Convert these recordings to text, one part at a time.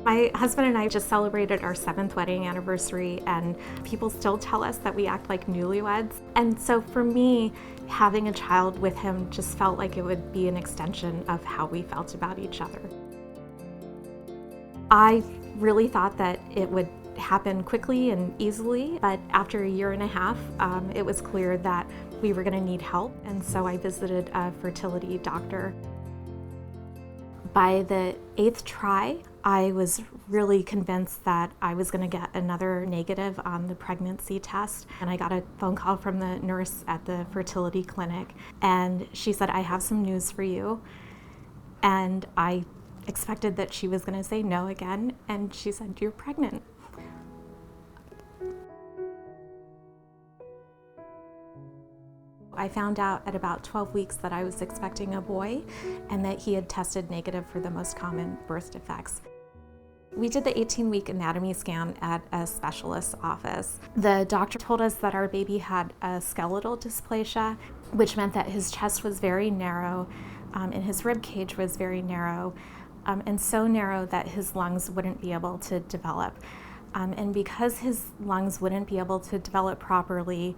My husband and I just celebrated our 7th wedding anniversary, and people still tell us that we act like newlyweds. And so for me, having a child with him just felt like it would be an extension of how we felt about each other. I really thought that it would happen quickly and easily, but after a year and a half, it was clear that we were going to need help, and so I visited a fertility doctor. By the 8th try, I was really convinced that I was going to get another negative on the pregnancy test, and I got a phone call from the nurse at the fertility clinic, and she said, "I have some news for you." And I expected that she was going to say no again, and she said, "You're pregnant." I found out at about 12 weeks that I was expecting a boy and that he had tested negative for the most common birth defects. We did the 18-week anatomy scan at a specialist's office. The doctor told us that our baby had a skeletal dysplasia, which meant that his chest was very narrow and his rib cage was very narrow, and so narrow that his lungs wouldn't be able to develop. And because his lungs wouldn't be able to develop properly,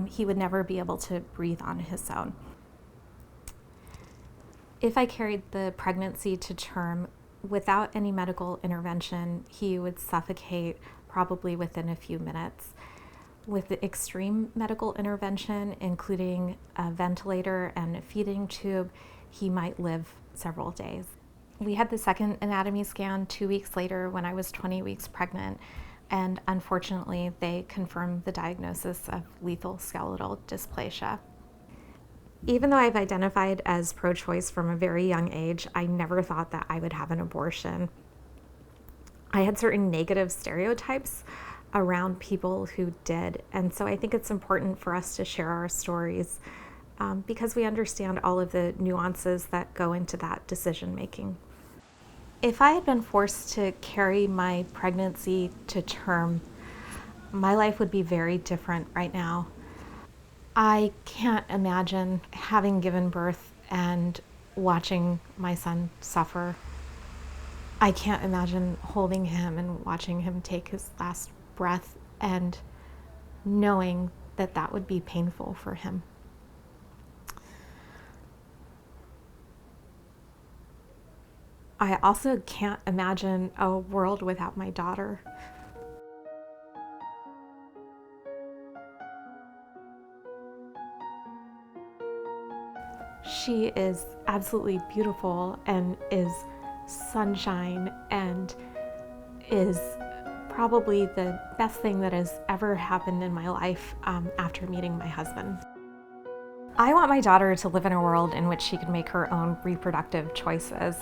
he would never be able to breathe on his own. If I carried the pregnancy to term without any medical intervention, he would suffocate probably within a few minutes. With the extreme medical intervention, including a ventilator and a feeding tube, he might live several days. We had the second anatomy scan 2 weeks later when I was 20 weeks pregnant, and unfortunately, they confirmed the diagnosis of lethal skeletal dysplasia. Even though I've identified as pro-choice from a very young age, I never thought that I would have an abortion. I had certain negative stereotypes around people who did, and so I think it's important for us to share our stories because we understand all of the nuances that go into that decision making. If I had been forced to carry my pregnancy to term, my life would be very different right now. I can't imagine having given birth and watching my son suffer. I can't imagine holding him and watching him take his last breath and knowing that that would be painful for him. I also can't imagine a world without my daughter. She is absolutely beautiful and is sunshine and is probably the best thing that has ever happened in my life after meeting my husband. I want my daughter to live in a world in which she can make her own reproductive choices,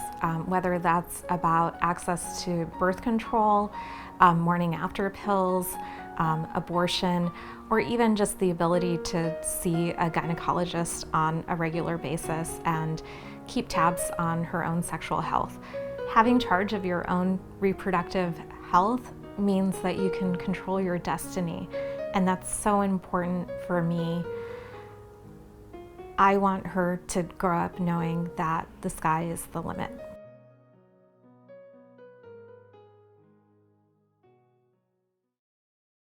whether that's about access to birth control, morning after pills, abortion, or even just the ability to see a gynecologist on a regular basis and keep tabs on her own sexual health. Having charge of your own reproductive health means that you can control your destiny, and that's so important for me. I want her to grow up knowing that the sky is the limit.